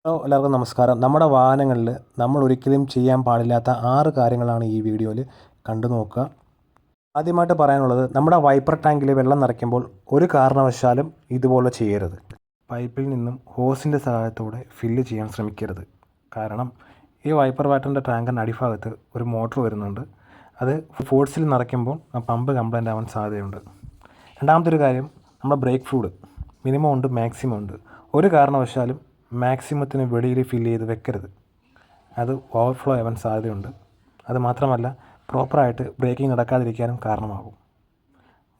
എല്ലാവർക്കും നമസ്കാരം. നമ്മുടെ വാഹനങ്ങളിൽ നമ്മൾ ഒരിക്കലും ചെയ്യാൻ പാടില്ലാത്ത 6 കാര്യങ്ങളാണ് ഈ വീഡിയോയിൽ കണ്ടു നോക്കുക. ആദ്യമായിട്ട് പറയാനുള്ളത്, നമ്മുടെ വൈപ്പർ ടാങ്കിൽ വെള്ളം നിറയ്ക്കുമ്പോൾ ഒരു കാരണവശാലും ഇതുപോലെ ചെയ്യരുത്. പൈപ്പിൽ നിന്നും ഹോസിൻ്റെ സഹായത്തോടെ ഫില്ല് ചെയ്യാൻ ശ്രമിക്കരുത്. കാരണം ഈ വൈപ്പർ വാറ്ററിൻ്റെ ടാങ്കിൻ്റെ അടിഭാഗത്ത് ഒരു മോട്ടർ വരുന്നുണ്ട്. അത് ഫോഴ്സിൽ നിറയ്ക്കുമ്പോൾ ആ പമ്പ് കംപ്ലൈൻ്റ് ആവാൻ സാധ്യതയുണ്ട്. രണ്ടാമത്തെ കാര്യം, നമ്മുടെ ബ്രേക്ക് ഫ്ലൂയിഡ് മിനിമം ഉണ്ട്, മാക്സിമം ഉണ്ട്. ഒരു കാരണവശാലും മാക്സിമത്തിന് വെളിയിൽ ഫില്ല് ചെയ്ത് വെക്കരുത്. അത് ഓവർഫ്ലോ ആവാൻ സാധ്യതയുണ്ട്. അത് മാത്രമല്ല, പ്രോപ്പറായിട്ട് ബ്രേക്കിംഗ് നടക്കാതിരിക്കാനും കാരണമാകും.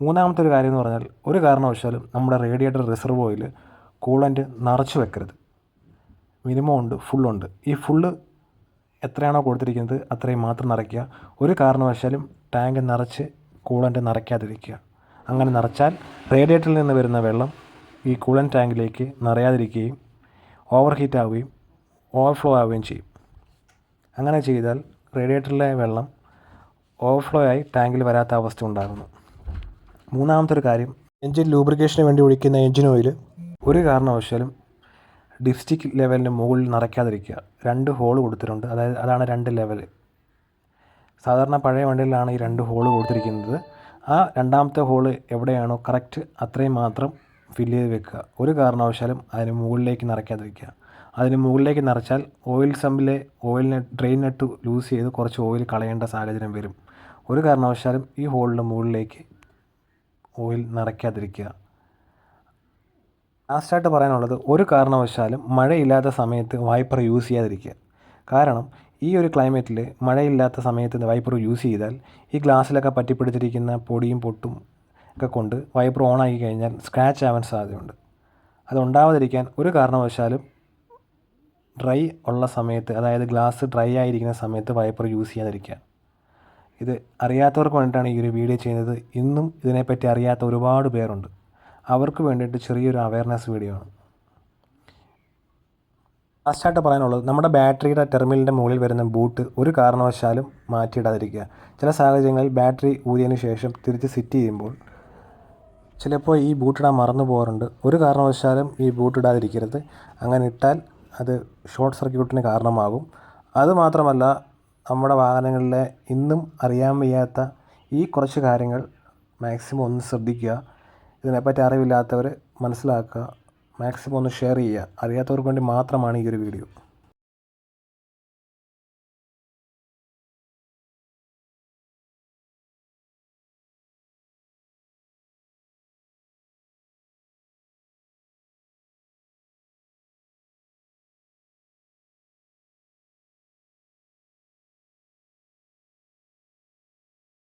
മൂന്നാമത്തെ ഒരു കാര്യം എന്ന് പറഞ്ഞാൽ, ഒരു കാരണവശാലും നമ്മുടെ റേഡിയേറ്റർ റിസർവോയിൽ കൂളൻ്റ് നിറച്ച് വെക്കരുത്. മിനിമം ഉണ്ട്, ഫുള്ളുണ്ട്. ഈ ഫുള്ള് എത്രയാണോ കൊടുത്തിരിക്കുന്നത് അത്രയും മാത്രം നിറയ്ക്കുക. ഒരു കാരണവശാലും ടാങ്ക് നിറച്ച് കൂളൻ്റ് നിറയ്ക്കാതിരിക്കുക. അങ്ങനെ നിറച്ചാൽ റേഡിയേറ്ററിൽ നിന്ന് വരുന്ന വെള്ളം ഈ കൂളൻ്റ് ടാങ്കിലേക്ക് നിറയാതിരിക്കുകയും ഓവർ ഹീറ്റ് ആവുകയും ഓവർഫ്ലോ ആവുകയും ചെയ്യും. അങ്ങനെ ചെയ്താൽ റേഡിയേറ്ററിലെ വെള്ളം ഓവർഫ്ലോ ആയി ടാങ്കിൽ വരാത്ത അവസ്ഥ ഉണ്ടാകുന്നു. മൂന്നാമത്തെ ഒരു കാര്യം, എൻജിൻ ലൂബ്രിക്കേഷന് വേണ്ടി ഒഴിക്കുന്ന എൻജിൻ ഓയിൽ ഒരു കാരണവശാലും ഡിപ്സ്റ്റിക് ലെവലിന് മുകളിൽ നിറയ്ക്കാതിരിക്കുക. 2 ഹോൾ കൊടുത്തിട്ടുണ്ട്, അതാണ് 2 ലെവൽ. സാധാരണ പഴയ വണ്ടിയിലാണ് ഈ 2 ഹോൾ കൊടുത്തിരിക്കുന്നത്. ആ രണ്ടാമത്തെ ഹോൾ എവിടെയാണോ കറക്റ്റ് അത്രയും മാത്രം ഫില്ല് ചെയ്ത് വെക്കുക. ഒരു കാരണവശാലും അതിന് മുകളിലേക്ക് നിറയ്ക്കാതിരിക്കുക. അതിന് മുകളിലേക്ക് നിറച്ചാൽ ഓയിൽ സമ്പിലെ ഓയിലിനെ ഡ്രെയിൻ നട്ട് ലൂസ് ചെയ്ത് കുറച്ച് ഓയിൽ കളയേണ്ട സാഹചര്യം വരും. ഒരു കാരണവശാലും ഈ ഹോളിൻ്റെ മുകളിലേക്ക് ഓയിൽ നിറയ്ക്കാതിരിക്കുക. ലാസ്റ്റായിട്ട് പറയാനുള്ളത്, ഒരു കാരണവശാലും മഴയില്ലാത്ത സമയത്ത് വൈപ്പർ യൂസ് ചെയ്യാതിരിക്കുക. കാരണം ഈ ഒരു ക്ലൈമറ്റിൽ മഴയില്ലാത്ത സമയത്ത് വൈപ്പർ യൂസ് ചെയ്താൽ ഈ ഗ്ലാസ്സിലൊക്കെ പറ്റിപ്പിടിച്ചിരിക്കുന്ന പൊടിയും പൊട്ടും ഒക്കെ കൊണ്ട് വൈപ്പർ ഓണാക്കി കഴിഞ്ഞാൽ സ്ക്രാച്ച് ആവാൻ സാധ്യതയുണ്ട്. അതുണ്ടാവാതിരിക്കാൻ ഒരു കാരണവശാലും ഡ്രൈ ഉള്ള സമയത്ത്, അതായത് ഗ്ലാസ് ഡ്രൈ ആയിരിക്കുന്ന സമയത്ത് വൈപ്പർ യൂസ് ചെയ്യാതിരിക്കുക. ഇത് അറിയാത്തവർക്ക് വേണ്ടിയിട്ടാണ് ഈ ഒരു വീഡിയോ ചെയ്യുന്നത്. ഇന്നും ഇതിനെപ്പറ്റി അറിയാത്ത ഒരുപാട് പേരുണ്ട്. അവർക്ക് വേണ്ടിയിട്ട് ചെറിയൊരു അവയർനെസ് വീഡിയോ ആണ്. ലാസ്റ്റായിട്ട് പറയാനുള്ളത്, നമ്മുടെ ബാറ്ററിയുടെ ടെർമിനലിൻ്റെ മുകളിൽ വരുന്ന ബൂട്ട് ഒരു കാരണവശാലും മാറ്റിയിടാതിരിക്കുക. ചില സാഹചര്യങ്ങളിൽ ബാറ്ററി ഊരിയതിന് ശേഷം തിരിച്ച് സെറ്റ് ചെയ്യുമ്പോൾ ചിലപ്പോൾ ഈ ബൂട്ടിടാൻ മറന്നു പോകാറുണ്ട്. ഒരു കാരണവശാലും ഈ ബൂട്ടിടാതിരിക്കരുത്. അങ്ങനെ ഇട്ടാൽ അത് ഷോർട്ട് സർക്യൂട്ടിന് കാരണമാകും. അതുമാത്രമല്ല, നമ്മുടെ വാഹനങ്ങളിലെ ഇന്നും അറിയാൻ വയ്യാത്ത ഈ കുറച്ച് കാര്യങ്ങൾ മാക്സിമം ഒന്ന് ശ്രദ്ധിക്കുക. ഇതിനെപ്പറ്റി അറിവില്ലാത്തവർ മനസ്സിലാക്കുക. മാക്സിമം ഒന്ന് ഷെയർ ചെയ്യുക. അറിയാത്തവർക്ക് വേണ്ടി മാത്രമാണ് ഈ ഒരു വീഡിയോ.